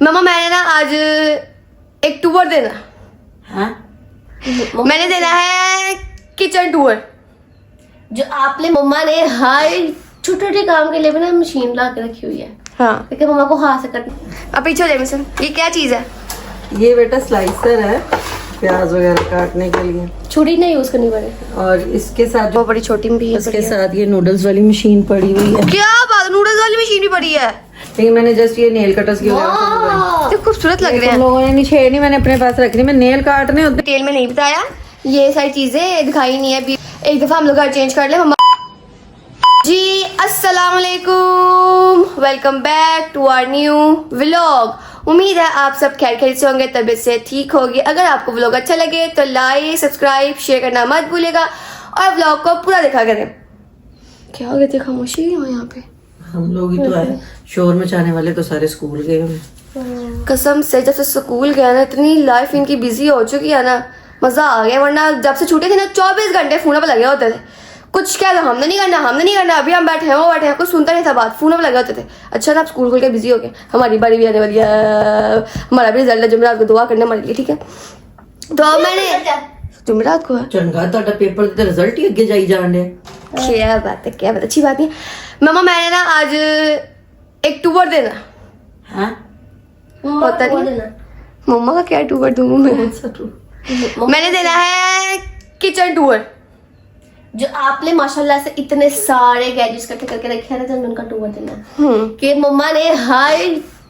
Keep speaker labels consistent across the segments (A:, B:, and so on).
A: मम्मा मैंने ना आज एक टूर देना।
B: हाँ?
A: मैंने देना है किचन टूर।
C: जो आपने मम्मा ने हर छोटे छोटे काम के लिए भी ना मशीन ला के रखी हुई है।
A: हाँ
C: लेकिन मम्मा को हाथ से करना।
A: अब पीछे ले मिसन, ये क्या चीज है?
B: ये बेटा स्लाइसर है प्याज वगैरह काटने के लिए,
C: छुरी नहीं यूज करनी पड़े।
B: और इसके साथ
A: वो बड़ी छोटी भी है।
B: इसके साथ ये नूडल्स वाली मशीन पड़ी हुई है।
A: क्या बात, नूडल्स वाली मशीन भी पड़ी है।
B: लेकिन मैंने जस्ट ये नेल कटर्स की वजह से मंगवाई।
A: तो खूबसूरत लग रहे
B: तुम
A: हैं।
B: लोगों ने नहीं छेड़नी, मैंने अपने पास रख ली। मैं नेल काटने होते
A: डिटेल में नहीं बताया, ये सारी चीजें दिखाई नहीं है अभी। एक दफा हम लोग घर चेंज कर ले मम्मा जी। अस्सलाम वालेकुम, welcome back to our new vlog. उम्मीद है आप सब खैर खैरियत से होंगे, तबीयत से ठीक होगी। अगर आपको व्लॉग अच्छा लगे तो लाइक सब्सक्राइब शेयर करना मत भूलिएगा और व्लॉग को पूरा देखा करें। क्या हो गया थी खामोशी यहाँ पे?
B: हम लोग ही तो है, शोर मचाने वाले तो सारे स्कूल गए हुए।
A: कसम से जब से स्कूल गया ना, इतनी लाइफ इनकी बिजी हो चुकी है ना, मजा आ गया। वरना जब से छूटे थे ना 24 घंटे फोन पे लगे होते थे। कुछ क्या था, हमने नहीं करना। अभी हम बैठे हैं, वो बैठे हैं, कुछ सुनता नहीं था बात, फोन पे लगे होते थे। अच्छा था आप स्कूल खुल के बिजी हो गए। हमारी बारी भी आने वाली है, हमारा भी रिजल्ट है जुमेरात को, दुआ करना हमारे लिए, ठीक है? तो अब मैंने जुमेरात को है।
B: चंगा ਤੁਹਾਡਾ पेपर ਦਾ रिजल्ट ही अगे जाई जान रहा।
A: क्या बात है, अच्छी बात है। मम्मा मैंने ना आज एक टूर देना।
B: हां
A: होता नहीं, मम्मा का क्या टूर दूंगी मैं? मैंने देना है किचन टूर।
C: जो आपने माशाल्लाह से इतने सारे गैजेट्स इकट्ठे करके रखे हैं ना, तो उनका टूर देना। कि मम्मा ने हर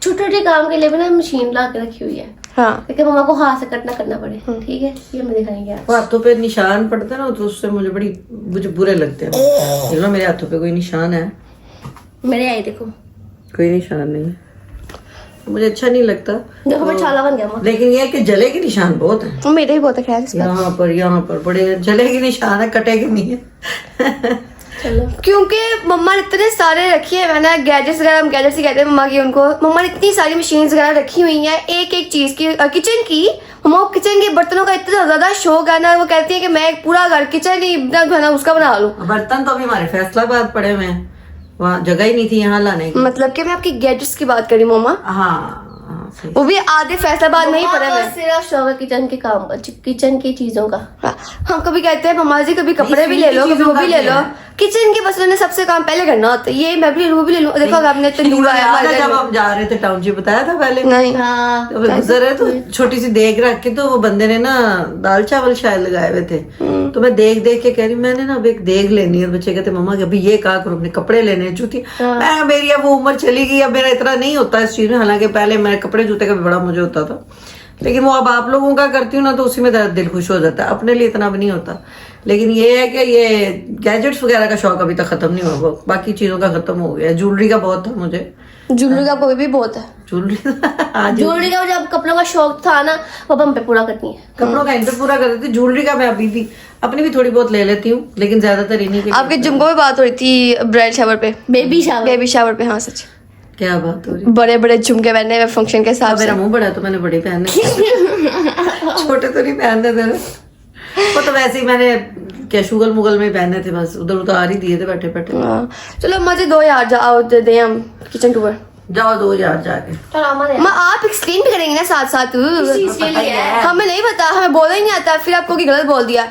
C: छोटे छोटे काम के लिए भी ना मशीन ला के रखी हुई है।
A: हाँ
C: लेकिन मम्मा को हाथ से कटना करना पड़े, ठीक है? ये हमें दिखाएंगे आज।
B: हाथों पे निशान पड़ते हैं ना, तो उससे मुझे बुरे लगते हैं। देख लो मेरे हाथों पे कोई निशान है?
C: मेरे आई देखो,
B: कोई निशान नहीं है, मुझे अच्छा नहीं लगता।
C: देखो मैं छाला बन गया मम्मा।
B: लेकिन ये है कि जले के निशान बहुत हैं।
A: मेरे ही बहुत है खैर इसका।
B: यहाँ पर बड़े जले के निशान है, कटे के नहीं है।
C: चलो
A: क्योंकि मम्मा ने इतने सारे रखी है मैंने गैजेट्स वगैरह, हम गैजेट्स ही कहते हैं मम्मा की उनको। मम्मा ने इतनी सारी मशीन्स वगैरह रखी हुई हैं, एक एक चीज की किचन की। मम्मा को किचन के बर्तनों का इतना ज्यादा शौक है ना, वो कहती है कि मैं एक पूरा घर किचन ही बना उसका बना लूं।
B: बर्तन तो अभी हमारे फैसलाबाद पड़े हुए हैं, वहाँ जगह ही नहीं थी यहाँ लाने की।
A: मतलब कि मैं आपकी गैजेट्स की बात करी मम्मा,
B: हाँ सही।
A: वो भी आधे फैसलाबाद में ही पड़े हुए हैं।
C: सिर्फ शौक है किचन के काम का, किचन की चीजों का।
A: हम कभी कहते हैं मम्मा जी कभी कपड़े भी ले लो, कभी वो भी ले लो। किचन के बस उन्हें सबसे काम पहले करना होता है। ये मैं भी ले लूं, वो भी ले लूं। देखो आपने तंदूर आया हमारे घर
B: जब
A: में।
B: हम जा रहे थे टाउनशिप, बताया था पहले?
A: नहीं
C: हाँ
B: तो गुजर रहे तो छोटी सी देग रख के, तो वो बंदे ने ना दाल चावल शायद लगाए हुए थे। तो मैं देख देख के कह रही मैंने ना अब एक देग लेनी है। बच्चे कहते मम्मा अभी ये कहा करो, अपने कपड़े लेने हैं, जूती। मैं मेरी अब वो उम्र चली गई, अब मेरा इतना नहीं होता इस चीज में। हालांकि पहले मैं कपड़े जूते का भी बड़ा मुझे होता था, लेकिन वो अब आप लोगों का करती हूँ ना, तो उसी में दिल खुश हो जाता है। अपने लिए इतना भी नहीं होता। लेकिन ये है कि ये गैजेट्स वगैरह का शौक अभी तक खत्म नहीं हुआ, बाकी चीजों का खत्म हो गया। ज्वेलरी का बहुत था मुझे,
A: ज्वेलरी का कोई भी बहुत है।
B: ज्वेलरी आज
C: ज्वेलरी का जब कपड़ों का शौक था ना, वो हम पे पूरा करती है।
B: कपड़ों का इंटर पूरा कर देती। ज्वेलरी का मैं अभी भी अपनी भी थोड़ी बहुत ले लेती हूँ, लेकिन ज्यादातर इन्हीं के।
A: आपके जुम्को में बात हो रही थी ब्राइडल शावर पे,
C: बेबी शावर।
A: बेबी शावर पे। हाँ सच,
B: क्या बात हो रही?
A: बड़े बड़े झुमके पहने हुए फंक्शन के हिसाब से।
B: मेरा मुंह बड़ा है तो मैंने बड़े पहनने, छोटे तो नहीं पहनने थे ना। वो तो वैसे ही मैंने क्या शुगल मुगल में पहने थे, बस उधर उतार ही दिए थे बैठे बैठे।
A: हाँ। चलो मुझे 2000 जाओ दे दें हम किचन टूर।
B: जाओ 2000 जाके।
C: चलो हमारे
A: मैं आप एक्सप्लेन भी करेंगे ना साथ साथ।
C: चीज के लिए है।
A: हमें नहीं पता, हमें बोला ही नहीं आता, फिर आपको की गलत बोल दिया,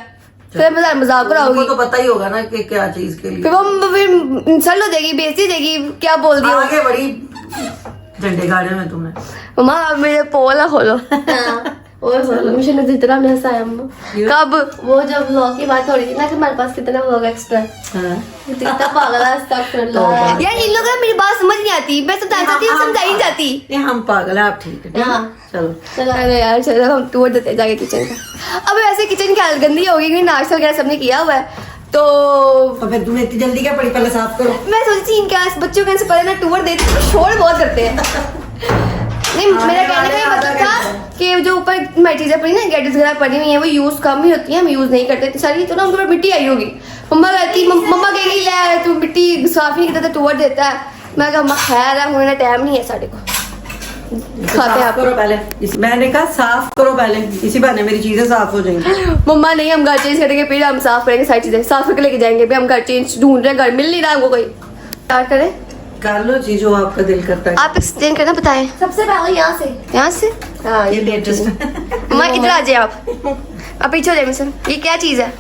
A: फिर मजाक
B: उनको
A: कराओगी,
B: तो पता ही होगा ना कि क्या चीज के लिए।
A: फिर वो फिर इंसल्ट हो देगी, बेइज्जती देगी, क्या बोल दिया।
B: आगे बड़ी झंडे गाड़े में तुमने।
A: मम्मा आप मेरे पोल ना खोलो।
C: मिशन ने जितना हमने हंसाया अम्मा।
A: कब?
C: वो जब व्लॉग की बात हो रही थी ना कि हमारे पास कितना व्लॉग एक्स्ट्रा है,
B: हाँ।
C: कितना पागल है, अस्तगफिरुल्लाह।
A: यार इन लोगों को मेरी बात समझ नहीं आती, मैं समझाना चाहती हूँ, समझाई नहीं जाती।
B: नहीं हम पागल है, आप ठीक है, ठीक है?
C: हाँ।
B: चलो
C: चलो
A: अरे यार चलो हम टूर देते हैं जाके किचन का। अब वैसे किचन की हालत गंदी होगी क्योंकि नाश्ता वगैरह सबने किया हुआ है, तो
B: तो फिर तुम्हें इतनी जल्दी क्या पड़ी, पहले साफ करो।
A: मैं सोची थी इनके बच्चों के पहले ना टूर देते तो शोर बहुत करते हैं। नहीं मेरा कहने का ये मतलब था कि जो ऊपर हमारी चीजें पड़ी ना, गैजेट्स वगैरह पड़ी हुई है, वो यूज कम ही होती है, हम यूज नहीं करते इतनी सारी, तो ना उनके ऊपर मिट्टी आई होगी। मम्मा कहती मम्मा कहेगी ले तू मिट्टी साफ नहीं करता तो टूर देता है। मैं कहा अम्मा खैर है, होने टाइम नहीं है साढ़े को, खाते हैं
B: साफ
A: आप।
B: करो पहले। मैंने कहा साफ करो पहले, इसी बहाने मेरी चीजें साफ हो जाएंगी।
A: मम्मा नहीं हम घर चेंज करेंगे फिर हम साफ करेंगे, सारी चीजें साफ करके लेके जाएंगे। फिर हम घर चेंज ढूंढ रहे हैं, घर मिल नहीं रहा हमको कोई। स्टार्ट करें?
B: कर लो जी जो आपका दिल करता है।
A: आप एक्सप्लेन करना बताएं।
C: सबसे पहले यहाँ से।
A: यहाँ से
C: हाँ
B: ये लेटेस्ट
A: मैं इधर आ जाए आप पीछे हो जाए मिशन। ये क्या चीज़ है?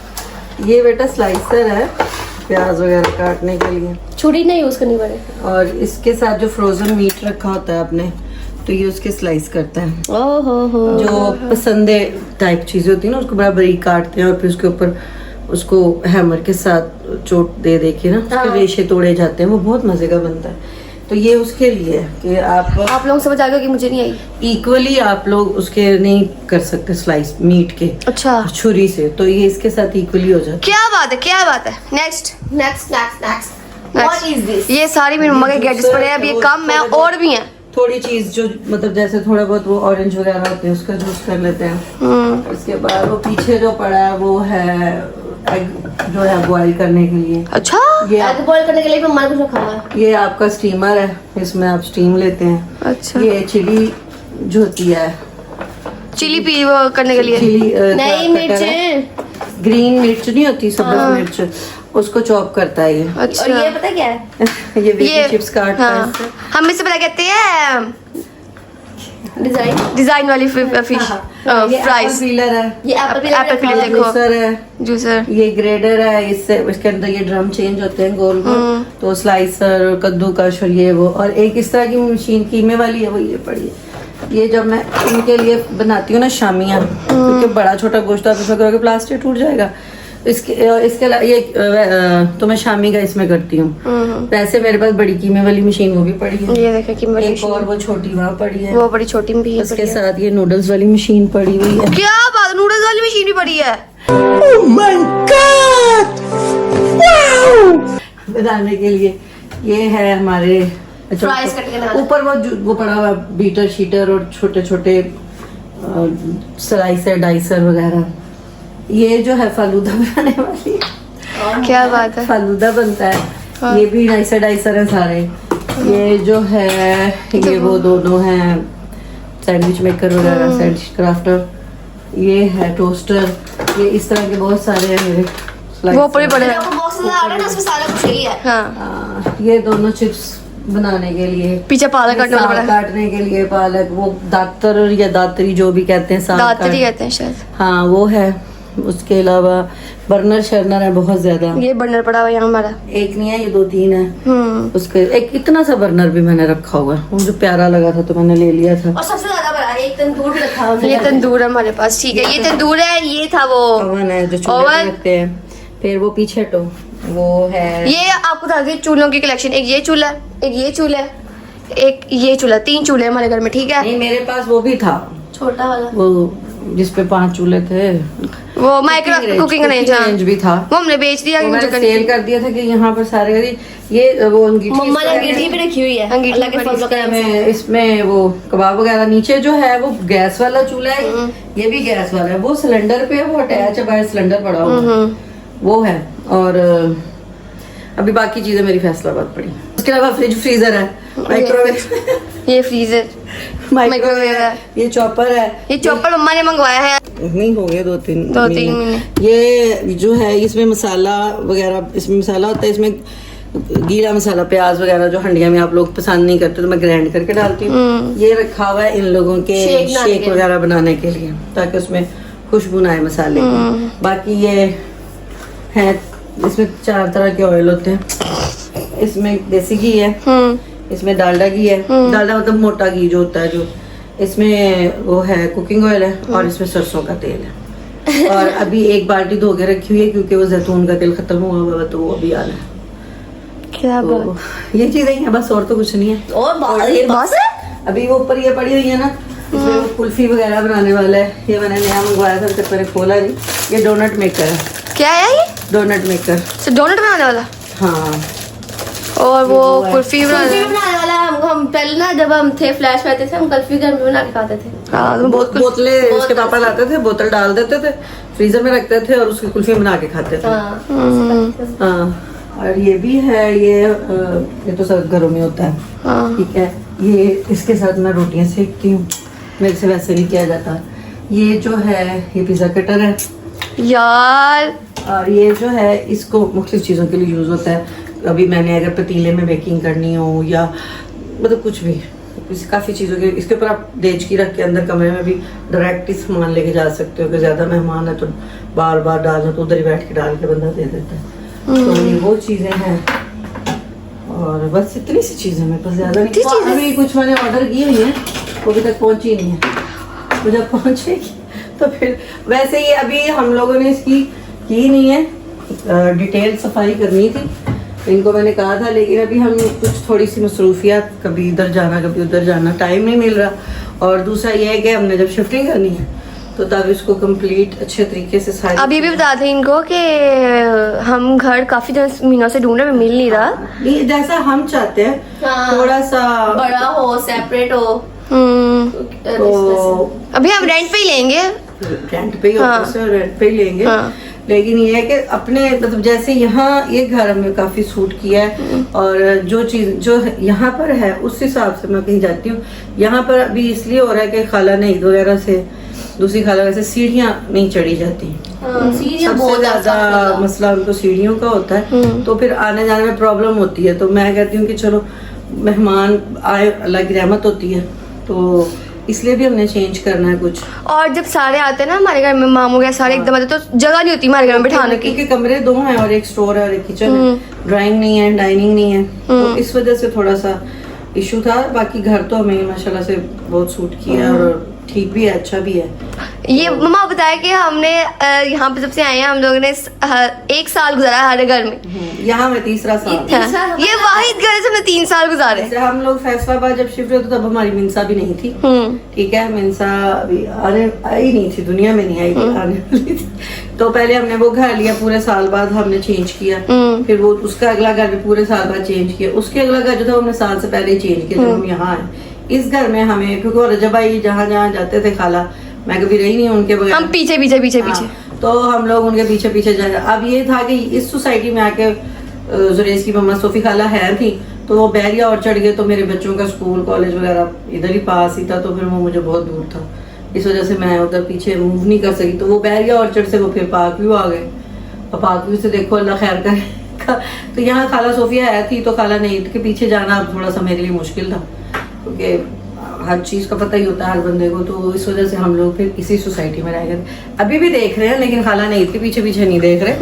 B: ये बेटा स्लाइसर है प्याज वगैरह काटने के लिए,
C: छुरी नहीं यूज करनी पड़े।
B: और इसके साथ जो फ्रोजन मीट रखा होता है आपने, तो ये उसके स्लाइस करता है।
C: ओहो
B: जो पसंदे टाइप चीजें होती है ना उसको बड़ा बारीक काटते हैं और फिर उसके ऊपर उसको हैमर के साथ चोट दे दे के ना उसके रेशे तोड़े जाते हैं, वो बहुत मजे का बनता है। तो ये उसके लिए है कि
A: आप लोग समझ आ गए कि मुझे नहीं आई।
B: इक्वली आप लोग उसके नहीं कर सकते स्लाइस मीट के
A: अच्छा
B: छुरी से, तो ये इसके साथ इक्वली हो जाता
A: क्या बात है, क्या बात है। Next
C: next next next what is this?
A: ये सारी मेरी मम्मा के गैजेट्स पड़े हैं। अब ये कम है और भी हैं।
B: थोड़ी चीज जो मतलब जैसे थोड़ा बहुत वो ऑरेंज वगैरह होते हैं उसका जूस कर लेते हैं। उसके बाद वो पीछे जो पड़ा है वो है एग जो है बॉईल करने के लिए।
A: अच्छा
B: ये
C: एग बॉईल करने के लिए मम्मा ने कुछ रखा हुआ है।
B: ये आपका स्टीमर है, इसमें आप स्टीम लेते हैं।
A: अच्छा
B: ये चिली जो होती है,
A: चिली पी वो करने के लिए।
B: चिली
C: नहीं मिर्च,
B: ग्रीन मिर्च नहीं होती, सब्ज मिर्च, उसको चॉप करता है ये।
A: अच्छा
C: और ये पता क्या है?
B: ये चिप्स काटता है
A: हाँ।
B: इससे।
A: हम इसे पता कहते हैं
C: डिजाइन।
A: डिजाइन वाली फिश
B: ये एप्पल
A: फ्राइज।
B: पीलर है,
C: ये एप्पल
A: एप्पल पीलर देखो,
B: जूसर है,
A: जूसर।
B: ये ग्रेडर है, इससे इसके अंदर ये ड्रम चेंज होते हैं गोल गोल, तो स्लाइसर और कद्दूकश और ये वो, और एक इस तरह की मशीन कीमे वाली है, वो ये पड़ी है। ये जब मैं इनके लिए बनाती हूँ ना शामियाँ, क्योंकि बड़ा छोटा गोश्त आप इसमें करोगे प्लास्टिक टूट जाएगा, इसके अलावा ये तो मैं शामी का इसमें करती हूँ। वैसे मेरे पास बड़ी कीमे वाली मशीन वो भी पड़ी है,
A: ये देखे कि मेरी
B: एक और वो छोटी वहाँ पड़ी है,
A: वो बड़ी छोटी भी है।
B: उसके साथ ये नूडल्स वाली मशीन पड़ी हुई है।
A: क्या बात, नूडल्स वाली मशीन भी पड़ी है।
B: बनाने के लिए ये है हमारे
C: फ्राइज कट के डालना।
B: ऊपर वो पड़ा हुआ बीटर शीटर और छोटे छोटे स्लाइसर डाइसर वगैरह। ये जो है फालूदा बनाने वाली,
A: क्या बात है।
B: फालूदा बनता है। ये भी डाइसर डाइसर है सारे। ये जो है ये वो दोनों हैं सैंडविच मेकर वगैरह, सैंडविच क्राफ्टर। ये है टोस्टर। ये इस तरह के बहुत सारे हैं मेरे
A: वो ऊपर ही पड़े हैं।
C: आपको बॉक्स नजर आ रहा है ना, उसमें सारा कुछ यही है।
A: हाँ
B: ये दोनों चिप्स बनाने के लिए,
A: पीछे पालक काटने वाला
B: साग
A: पड़ा है।
B: काटने के लिए पालक, वो दातर या दातरी जो भी कहते हैं, साग
A: दातरी कहते हैं शायद।
B: हाँ वो है। उसके अलावा बर्नर शर्नर है बहुत ज्यादा।
A: ये बर्नर पड़ा हुआ है यहाँ हमारा।
B: एक नहीं है, ये 2-3 है। उसके एक इतना सा बर्नर भी मैंने रखा हुआ है, मुझे प्यारा लगा था तो मैंने ले लिया था।
C: और सबसे ज्यादा बड़ा एक तंदूर भी रखा हुआ है।
A: ये तंदूर है हमारे पास, ठीक है। ये तंदूर है, ये था वो
B: ओवन है जो चूल्हे पे
A: ओवन।
B: रखते हैं। फिर वो पीछे तो वो है,
A: ये आपको बता दें चूल्हों की कलेक्शन। एक ये चूल्हा, एक ये चूल्हा, एक ये चूल्हा, 3 चूल्हे हमारे घर में, ठीक है।
B: नहीं मेरे पास वो भी था,
C: छोटा वाला
B: वो जिसपे 5 चूल्हे थे,
A: वो माइक्रो कुकिंग रेंज
B: भी था,
A: वो हमने बेच दिया।
B: वो मैंने सेल कर दिया था कि यहाँ पर सारे ये वो अंगीठी
C: मम्मा ने अंगीठी भी रखी हुई है।
A: अंगीठी
C: अल्लाह के
A: बड़ी
C: फजल का
B: में इसमें वो कबाब वगैरह। नीचे जो है वो गैस वाला चूल्हा है, ये भी गैस वाला है। वो सिलेंडर पे है, वो अटैच है, बाहर सिलेंडर पड़ा हुआ है, वो है। और अभी बाकी चीजें मेरी फैसलाबाद पड़ी। उसके अलावा फ्रिज फ्रीजर है, माइक्रोवेव
A: ये फ्रीजर, माइक्रोवेव है,
B: ये चॉपर है।
A: ये चॉपर मम्मा ने मंगवाया है।
B: नहीं हो गए 2-3
A: महीने।
B: ये जो है इसमें मसाला वगैरह, इसमें मसाला होता है, इसमें गीला मसाला, प्याज वगैरह जो हंडिया में आप लोग पसंद नहीं करते तो मैं ग्राइंड करके डालती हूँ। ये रखा हुआ है इन लोगों के शेक वगैरह बनाने के लिए, ताकि उसमें खुशबू ना आए मसाले की। बाकी ये है, इसमें 4 तरह के ऑयल होते हैं। इसमें देसी घी है, इसमें डालडा घी है, डालडा मतलब मोटा घी जो होता है जो, इसमें वो है कुकिंग ऑयल है, और इसमें सरसों का तेल है। और अभी एक बाल्टी धो के रखी हुई है क्योंकि वो जैतून का तेल खत्म हुआ हुआ है, तो वो अभी आना है।
A: क्या
B: तो ये चीजें ही है बस, और तो कुछ नहीं है।
C: और ये बस है।
B: अभी वो ऊपर ये पड़ी हुई है ना, इसमें वो कुल्फी वगैरह बनाने वाला है। ये मैंने नया मंगवाया था, तब मैंने खोला नहीं। ये डोनट मेकर है।
A: क्या है ये?
B: डोनट मेकर,
A: डोनट बनाने वाला।
B: हाँ।
A: और वो कुल्फी
C: कुल्फी बनाने वाला हम पहले ना जब हम थे फ्लैश में थे, हम कुल्फी घर में बना के खाते थे।
A: हाँ, बहुत
B: बोतलें उसके पापा लाते थे, बोतल डाल देते थे, फ्रीजर में रखते थे और उसकी कुल्फी बना के खाते थे। हाँ। और ये भी है, ये तो सब घरों में होता है, ठीक है। ये इसके साथ मैं रोटियां सेकती हूँ, मेरे से वैसे नहीं किया जाता। ये जो है ये पिज्जा कटर है
A: यार।
B: और ये जो है इसको मुख्तलिफ चीज़ों के लिए यूज़ होता है। अभी मैंने अगर पतीले में बेकिंग करनी हो या मतलब कुछ भी काफ़ी चीज़ों के इसके ऊपर आप देचकी रख के अंदर कमरे में भी डायरेक्ट ही सामान लेके जा सकते हो कि ज़्यादा मेहमान है तो बार बार डालना तो उधर ही बैठ के डाल के बंदा दे देता है। तो ये वो चीज़ें हैं और बस इतनी सी चीज़ें मेरे पास, ज़्यादा नहीं। तो अभी कुछ मैंने ऑर्डर की हुई है वो अभी तक पहुँची नहीं है, तो जब पहुँचेगी तो फिर वैसे ही अभी हम लोगों ने इसकी की नहीं है, डिटेल सफाई करनी थी इनको मैंने कहा था, लेकिन अभी हम कुछ थोड़ी सी मसरूफियात, कभी इधर जाना कभी उधर जाना, टाइम नहीं मिल रहा। और दूसरा ये है कि हमने जब शिफ्टिंग करनी है तो तब इसको कंप्लीट अच्छे तरीके से सारी
A: अभी भी बता दें इनको कि हम घर काफी महीनों से ढूंढ रहे हैं, मिल नहीं रहा।
B: नहीं, जैसा हम चाहते हैं
C: हाँ,
B: थोड़ा सा
C: बड़ा हो, सेपरेट हो।
B: तो
A: अभी हम रेंट पे ही लेंगे।
B: रेंट पे ही ऑफिस है, रेंट पे ही लेंगे।
A: हाँ।
B: लेकिन ये है कि अपने मतलब जैसे यहाँ ये घर हमें काफी सूट किया है और जो चीज जो यहाँ पर है उस हिसाब से मैं कहीं जाती हूँ। यहाँ पर अभी इसलिए हो रहा है कि खाला नईद वगैरह से दूसरी खाला वैसे सीढ़ियाँ नहीं चढ़ी जाती।
C: सीढ़ियाँ
B: सबसे
C: बहुत
B: ज्यादा मसला उनको सीढ़ियों का होता है, तो फिर आने जाने में प्रॉब्लम होती है। तो मैं कहती हूँ कि चलो मेहमान आए, अल्लाह की रहमत होती है, तो इसलिए भी हमने चेंज करना है कुछ।
A: और जब सारे आते हैं ना हमारे घर में, मामू गया सारे एकदम आते, तो जगह नहीं होती हमारे घर में बिठाने की।
B: क्योंकि कमरे दो हैं और एक स्टोर है और एक किचन है, ड्राइंग नहीं है, डाइनिंग नहीं है, तो इस वजह से थोड़ा सा इशू था। बाकी घर तो हमें माशाल्लाह से बहुत सूट किया है और ठीक भी है, अच्छा भी है।
A: ये मम्मा बताया कि हमने यहाँ पे जब से आए हैं हम लोगों ने 1 साल गुजारा है हर घर में।
B: यहाँ में तीसरा साल।
A: हाँ, ये वाहिद घर है जिसमें 3 साल गुजारे।
B: जैसे हम लोग फैसलाबाद जब शिफ्ट हुए तो तब हमारी मिनसा भी नहीं थी, ठीक है, मिनसा अभी आने आई नहीं थी, दुनिया में नहीं आई थी, आने वाली थी। तो पहले हमने वो घर लिया, पूरे साल बाद हमने चेंज किया, फिर वो उसका अगला घर भी पूरे साल बाद चेंज किया, उसके अगला घर जो था हमने साल से पहले ही चेंज किया जब हम यहाँ आए। इस घर में हमें क्योंकि रजब भाई जहाँ जहाँ जाते थे खाला, मैं कभी रही नहीं उनके बगैर,
A: हम पीछे पीछे पीछे पीछे,
B: तो हम लोग उनके पीछे पीछे जा रहे। अब ये था कि इस सोसाइटी में आके जुरेज की मम्मा सोफी खाला है थी, तो वो बैरिया और चढ़ गए, तो मेरे बच्चों का स्कूल कॉलेज वगैरह इधर ही पास ही था, तो फिर वो मुझे बहुत दूर था, इस वजह से मैं उधर पीछे मूव नहीं कर सकी। तो वो बैरिया ऑर्चर्ड से वो फिर पार्क व्यू आ गए, और पार्क व्यू से देखो अल्लाह खैर करे। तो यहाँ खाला सोफिया है थी, तो खाला नहीं के पीछे जाना अब थोड़ा सा मेरे लिए मुश्किल था, क्योंकि हर चीज का पता ही होता है हर बंदे को, तो इस वजह से हम लोग फिर इसी सोसाइटी में रह गए। अभी भी देख रहे हैं, लेकिन खाला नहीं के पीछे पीछे नहीं देख रहे,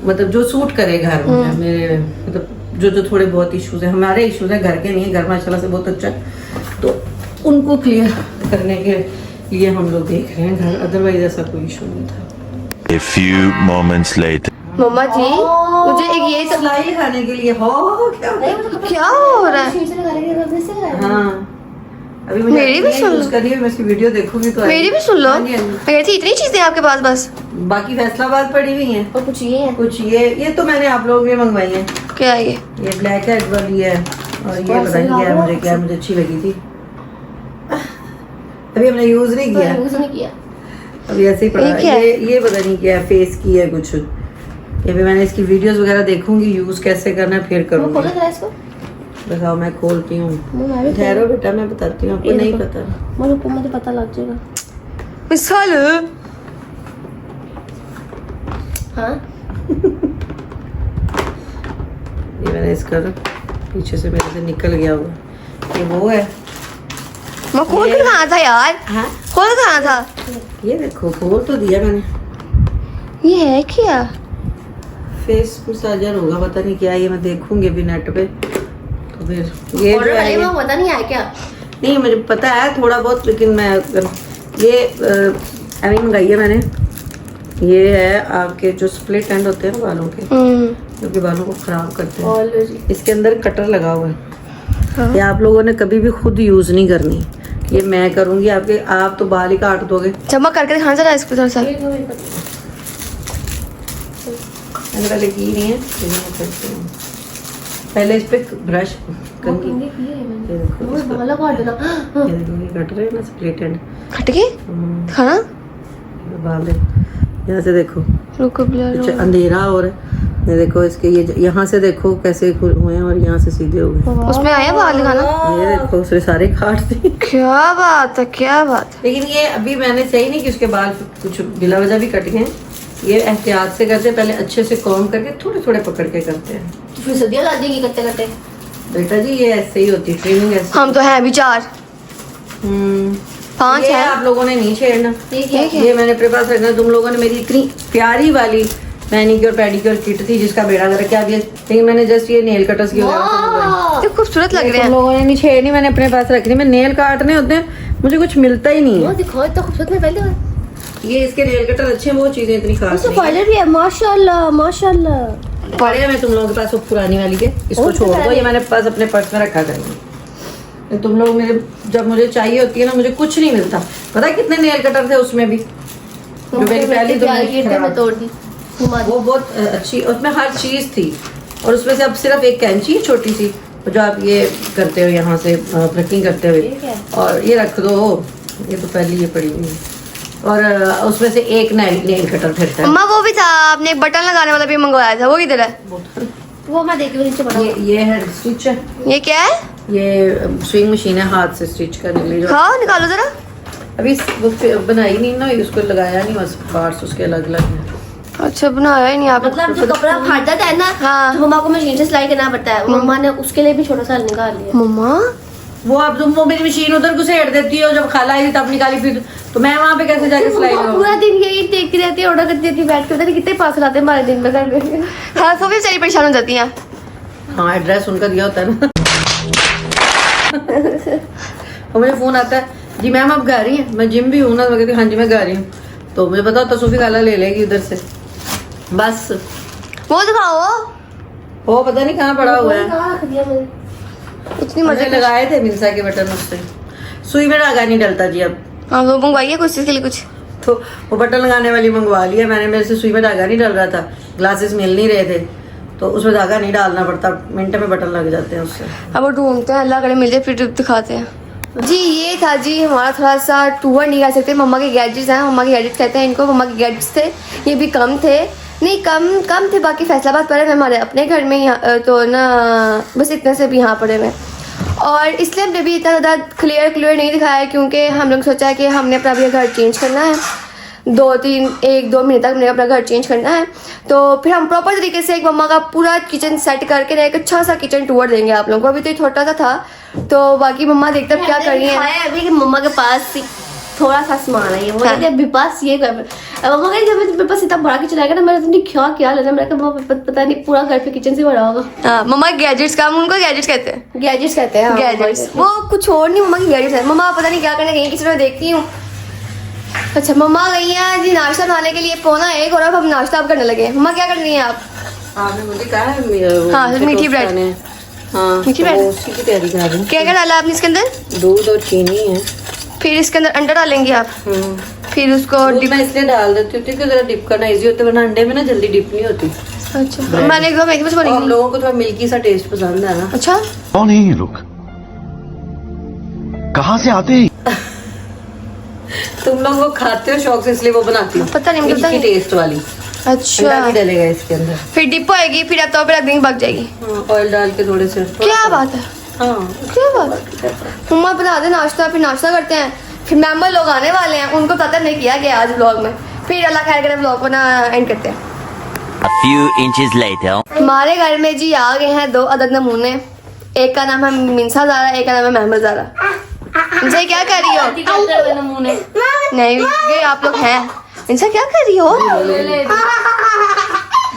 B: मतलब जो सूट करे घर में मेरे, मतलब जो जो थोड़े बहुत इश्यूज है, हमारे इश्यूज है, घर के नहीं है, घर माशाल्लाह से बहुत अच्छा है, तो उनको क्लियर करने के लिए हम लोग देख रहे हैं घर, अदरवाइज ऐसा कोई इशू नहीं था।
D: A few moments later.
A: मम्मा जी मुझे एक ये
B: सिलाई खाने के लिए हो
A: क्या हो रहा है?
B: हाँ, अभी मुझे
A: मेरी भी सुन लो,
B: करी है, मैं इसकी वीडियो देखूंगी तो
A: मेरी भी सुन लो।
B: हाँ जी, हाँ जी।
A: मैं कहती इतनी चीजें आपके पास बस?
B: बाकी फैसलाबाद पड़ी हुई हैं,
C: और कुछ ये है,
B: कुछ ये तो मैंने आप लोगों के मंगवाई है।
A: क्या ये?
B: ये ब्लैक हेड वाली है, और ये पता नहीं क्या है, मुझे क्या मुझे अच्छी लगी थी, अभी हमने यूज नहीं किया,
C: यूज नहीं किया,
B: अभी ऐसे ही पड़ा
A: ये
B: है।
A: क्या है?
B: ये पता नहीं क्या है, फेस की है कुछ, ये भी मैंने इसकी वीडियोस वगैरह देखूंगी यूज कैसे करना है, फिर
C: खोला
B: करूंगी।
C: जरा इसको,
B: बताओ, मैं खोलती हूँ,
C: मैं भी
B: ठहरो बेटा मैं बताती हूँ, आपको
C: ये
B: नहीं
C: देखो।
B: पता।
C: मुझे पता लग जाएगा।
A: मिसाल
C: हाँ,
B: ये मैंने इसका ना पीछे से मेरे से निकल गया हुआ, ये वो है।
A: मैं खोल कर खाना था यार,
B: हाँ,
A: खोल कर खाना था।
B: ये देखो खोल तो दिया मैंने,
A: ये है क्या?
B: फेस मसाजर होगा, पता नहीं क्या है, ये मैं देखूंगी अभी नेट पे, तो फिर ये
C: ऑर्डर
B: जो है
C: करेगा, पता नहीं है क्या।
B: नहीं मुझे पता है थोड़ा बहुत, लेकिन मैं ये अभी मंगाई है मैंने। ये है आपके जो स्प्लिट एंड होते हैं ना बालों के, जो कि बालों को खराब करते हैं,
C: ऑलरेडी
B: इसके अंदर कटर लगा हुआ है।
A: हाँ।
B: ये आप लोगों ने कभी भी खुद यूज नहीं करनी, ये मैं करूंगी आपके, आप तो बाल ही काट दोगे।
A: जमा करके दिखाना जरा इसको थोड़ा सा।
B: मैंने पहले की नहीं है, लेकिन मैं करती हूँ। पहले इस पे ब्रश कंघी, ये देखो इसको,
C: बाला काट देना।
B: ये देखो, ये कट रहे हैं ना स्प्लिट एंड,
A: खट के खाना
B: बाल यहाँ से देखो
A: रुको ब्लर
B: कुछ अंधेरा हो रहा है, ये देखो इसके, ये यहाँ से देखो कैसे हुए हैं और यहाँ से सीधे हो गए।
A: उसमें आया बाल दिखाना।
B: ये देखो उसने सारे काट दिए।
A: क्या बात है, क्या बात है।
B: लेकिन ये अभी मैंने सही नहीं कि उसके बाल कुछ बिला वजह भी कट गए, ये एहतियात से करते हैं, पहले अच्छे से कॉम करके थोड़े थोड़े पकड़ के करते हैं।
C: तो फिर सदिया ला देगी करते करते।
B: बेटा जी ये ऐसे ही होती है ट्रेनिंग ऐसे।
A: हम तो हैं अभी 4 5
B: ये
A: है।
B: आप लोगों ने नहीं छेड़ना।
C: ठीक है।
B: ये मैंने अपने पास रखना। तुम लोगों ने मेरी इतनी प्यारी वाली मैनिक्योर पेडिक्योर किट थी जिसका बेड़ा गर्क क्या दिया, लेकिन मैंने जस्ट ये नेल कटर्स की
C: वाह,
A: ये खूबसूरत लग रहे
B: तुम
A: हैं।
B: लोगों ने नहीं छेड़नी, मैंने अपने पास रखनी। मैं नेल काटने होते हैं मुझे कुछ मिलता ही नहीं
C: वो
B: है।
C: दिखाओ इतना खूबसूरत। मैं पहले बार
B: ये इसके नेल कटर अच्छे हैं, वो चीजें इतनी खास
C: उसका
B: नहीं है।
C: फाइलर भी है। माशाल्लाह माशाल्लाह।
B: पड़े हैं मैं तुम लोगों के पास वो पुरानी वाली के, इसको
C: और
B: छोड़ दो,
C: पुरानी।
B: ये मैंने पास अपने पर्स में रखा करेंगे। तुम लोग मेरे जब मुझे चाहिए होती है ना, मुझे कुछ नहीं मिलता। पता है कितने नेल कटर थे उसमें भी, जो मेरी पहली तो
C: मैं तोड़ दी। घुमा
B: वो बहुत अच्छी, उसमें हर चीज थी। और उसमें से अब सिर्फ एक कैंची है छोटी सी, जो आप ये करते हो यहाँ से प्लकिंग करते हुए,
C: ठीक है।
B: और ये रख दो। ये तो पहले ये पड़ी हुई है। और उसमें से एक नेल कटर फिरता है।
A: अम्मा वो भी था, आपने एक बटन लगाने वाला भी मंगवाया था, वो किधर है?
C: वो मैं देख रही हूँ नीचे पड़ा।
B: ये है स्टिच है,
A: ये क्या है?
B: ये स्विंग मशीन है हाथ से स्टिच करने के लिए। जो
A: हाँ निकालो जरा।
B: अभी वो बनाई नहीं ना, उसको लगाया नहीं, बस पार्ट्स उसके अलग अलग हैं।
A: अच्छा बनाया ही नहीं आपने।
C: मतलब जो कपड़ा फाट जाता है ना,
A: हाँ।
C: तो मम्मा को मशीन से सिलाई करना पड़ता है। मम्मा ने उसके लिए भी छोटा सा निकाल लिया।
A: मम्मा
B: वो अब तुम वो मेरी मशीन उधर घुसेड़ देती हो, जब खाला आई थी तब निकाली, फिर तो मैं वहां पे कैसे जाके सिलाई
C: मम्मा
B: लगाऊं?
C: पूरा दिन यही देखती रहती है, ऑर्डर करती रहती है, बैठ के। पता नहीं कितने पार्सल आते हैं हमारे दिन में घर में।
A: हाँ वो भी बेचारी परेशान हो जाती हैं।
B: हाँ एड्रेस उनका दिया होता है ना। और मुझे फोन आता है, जी मैम आप गा रही हैं? मैं जिम भी हूँ ना, तो मैं कहती हूँ हाँ जी मैं गा रही हूँ। तो मुझे पता होता सूफी खाला ले लेगी उधर से, बस।
A: वो दिखाओ,
B: वो पता नहीं कहाँ पड़ा हुआ है।
C: कहाँ रख दिया मैंने?
A: इतनी
B: मुझे
A: मजे
B: लगाए थे मिंसा के बटन उससे। सुई में धागा नहीं डलता जी अब,
A: हाँ वो मंगवाइए कुछ चीज के लिए कुछ।
B: तो वो बटन लगाने वाली मंगवा लिया मैंने। मेरे से सुई में धागा नहीं डल रहा था, ग्लासेस मिल नहीं रहे थे, तो उसमें धागा नहीं डालना पड़ता, मिनट में बटन लग जाते हैं उससे।
A: अब वो ढूंढते हैं, अल्लाह करे मिल जाए फिर दिखाते हैं। जी ये था जी हमारा थोड़ा सा टूर, नहीं कह सकते, मम्मा के गैजेट्स हैं, मम्मा के गैजेट्स कहते हैं इनको। मम्मा के गैजेट्स थे, ये भी कम थे, नहीं कम थे। बाकी फैसलाबाद पड़े हुए हमारे अपने घर में, यहाँ तो ना बस इतने से भी यहाँ पड़े हुए। और इसलिए हमने भी इतना ज़्यादा क्लियर नहीं दिखाया है, क्योंकि हम लोग सोचा है कि हमने अपना भी घर चेंज करना है, 1-2 महीने तक हमने अपना घर चेंज करना है। तो फिर हम प्रॉपर तरीके से एक मम्मा का पूरा किचन सेट करके ना एक अच्छा सा किचन टूर देंगे आप लोगों को। अभी तो ये छोटा सा था, तो बाकी मम्मा देखते हैं क्या कर रही है।
C: अभी कि मम्मा के पास थोड़ा सा सामान है, वो
A: हाँ।
C: कहते हैं अभी पास ये कर। मम्मा कहती जब मेरे पास इतना बड़ा किचन आएगा ना, मेरा तो क्या लेना। मेरा पता नहीं पूरा घर पे किचन से भरा होगा।
A: हाँ मम्मा गैजेट्स का, हम उनको गैजेट्स कहते हैं।
C: गैजेट्स कहते हैं।
A: गैजेट्स वो कुछ और नहीं, मम्मा की गैजेट्स है। मम्मा पता नहीं क्या करने गई किचन में, देखती हूँ। अच्छा मम्मा गई हैं जी नाश्ता बनाने के लिए, 1:15 और अब नाश्ता आप करने लगे। मम्मा क्या कर रही हैं आप?
B: आपने मुझे कहा है
A: हाँ, मीठी ब्रेड।
B: हाँ
A: मीठी ब्रेड।
B: तो उसी की तैयारी कर रही हूँ।
A: क्या क्या डाला आपने इसके अंदर?
B: दूध और चीनी है।
A: फिर इसके अंदर अंडा डालेंगे आप, फिर उसको
B: दूध मैं इसलिए डाल देती हूँ क्योंकि जरा डिप करना इजी होता है, वरना अंडे में ना जल्दी डिप नहीं होती।
A: अच्छा मैंने एकदम एक बस
B: और हम
A: बनी।
B: लोगों को थोड़ा मिल्की सा टेस्ट पसंद है ना।
A: अच्छा
D: कौन है ये लोग? कहाँ से आते हैं?
B: तुम लोग वो खाते हो शौक से, इसलिए वो बनाती हूँ।
A: पता नहीं, मुझे पता
B: मिल्की
A: नहीं।
B: टेस्ट वाली।
A: अच्छा
B: अंडा भी डलेगा इसके अंदर।
A: फिर डिप होएगी, फिर आप तो पे रख देंगे, पक जाएगी।
B: ऑयल डाल के थोड़े से।
A: क्या बात है,
B: हाँ
A: क्या बात है। मम्मा बना दे नाश्ता, फिर नाश्ता करते हैं। फिर मेंबर लोग आने वाले हैं, उनको पता नहीं किया गया आज व्लॉग में। फिर अल्लाह खैर करे व्लॉग को ना एंड करते हैं।
E: A few inches later.
A: हमारे घर में जी आ गए हैं 2 अदद नमूने। एक का नाम है मिंसा ज़ारा, एक का नाम है महमद ज़ारा। मिंसा क्या कर रही हो?
C: नमूने
A: नहीं ये आप लोग हैं। मिंसा क्या कर रही हो?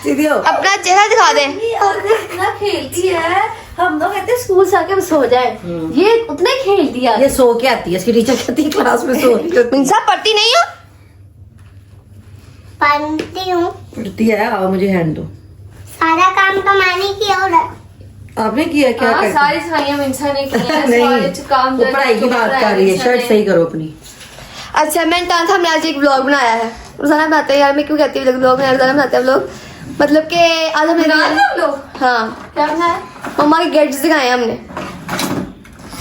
B: सीधी हो।
A: अपना चेहरा दिखा दे।
C: इतना खेलती है, हम लोग कहते हैं स्कूल से आके सो जाए, ये उतना ही खेलती है।
B: ये सो के आती है, इसकी टीचर कहती है क्लास में सो रही होती
A: मिंसा पढ़ती नहीं हो?
F: पढ़ती हूँ।
B: पढ़ती है। आओ मुझे हैंड दो।
F: सारा काम तो मैंने किया और
B: आपने किया क्या?
G: हाँ,
B: करके?
G: सारी सफाइयां मिंसा ने की हैं।
B: नहीं
G: सारे काम
B: वो पढ़ाई की बात कर रही है। शर्ट सही करो अपनी।
A: अच्छा मैंने कहा था हमने आज एक व्लॉग बनाया है। रोजाना बनाते हैं यार, मैं क्यों कहती हूँ व्लॉग में, रोजाना बनाते हैं व्लॉग। मतलब कि आज हमने
G: लोग
A: हाँ
G: क्या बनाया?
A: मम्मा के गैजेट्स दिखाए हमने।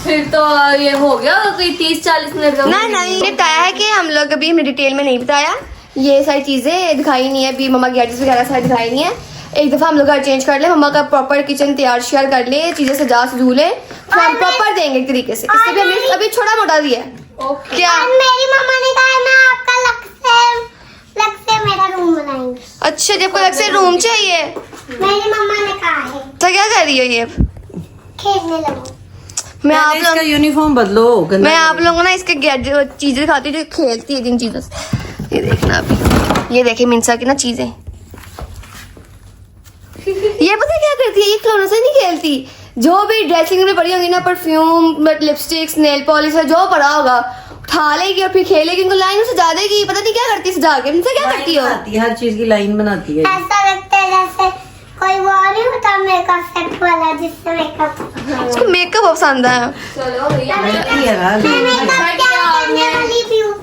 G: फिर तो ये हो गया कोई 30-40 मिनट का।
A: नहीं ये बताया है कि हम लोग अभी हमने डिटेल में नहीं बताया, ये सारी चीजें दिखाई नहीं है अभी, मम्मा के गैजेट्स वगैरह सारी दिखाई नहीं है। एक दफा हम लोग घर चेंज कर ले, मम्मा का प्रॉपर किचन तैयार श्यार कर ले, चीजें सजा सजू ले, तो हम प्रॉपर देंगे एक तरीके से। इससे भी हमने अभी छोटा मोटा दिया है। क्या
F: मेरी मम्मा ने कहा मैं आपका लक से मेरा रूम बनाएंगे।
A: अच्छा जब को अलग से रूम चाहिए
F: मेरी मम्मा ने कहा है
A: तो क्या कर रही हो ये
F: खेलने लगो।
A: मैं आप
B: इसका
A: लोग
B: यूनिफॉर्म बदलो गंदा
A: मैं आप लोगों को ना इसके गैजेट चीजें दिखाती हूँ जो खेलती है जिन चीजों से। ये देखना अभी, ये देखे मिंसा की ना चीजें, ये पता है क्या करती है, ये खिलौनों से नहीं खेलती। जो भी ड्रेसिंग में पड़ी होगी ना, परफ्यूम, लिपस्टिक्स, नेल पॉलिश, जो पड़ा होगा उठा लेगी और फिर खेलेगी, उनको लाइन से सजा देगी। पता नहीं क्या करती है सजा के। मिंसा क्या करती हो?
B: बनाती है, हर चीज की लाइन बनाती है।
F: ऐसा लगता है जैसे कोई वो नहीं होता मेकअप सेट वाला जिससे मेकअप
A: उसको मेकअप पसंद है।
G: चलो भैया
B: लड़की है ना,
F: मेकअप क्या करने वाली भी हूँ।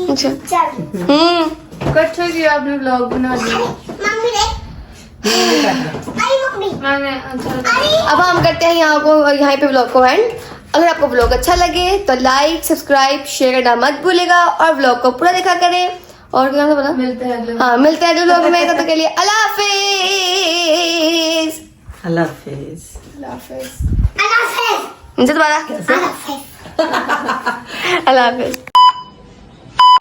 A: अच्छा
F: चल
G: अच्छा किया आपने व्लॉग बना दिया।
F: मम्मी देख, अरे मम्मी
G: मैंने अच्छा
F: अरे
A: अब हम करते हैं यहाँ पे ब्लॉग को एंड। अगर आपको ब्लॉग अच्छा लगे तो लाइक, सब्सक्राइब, शेयर करना मत भूलेगा और ब्लॉग को पूरा देखा करें। और क्या था पता?
G: मिलते हैं अगले
A: हाँ मिलते हैं अगले ब्लॉग में, तब तक के लिए अल्लाह हाफिज।
B: अल्लाह हाफिज।
F: अल्लाह हाफिज़।
A: मुझे दोबारा
F: अल्लाह हाफिज़।
A: अल्लाह हाफिज।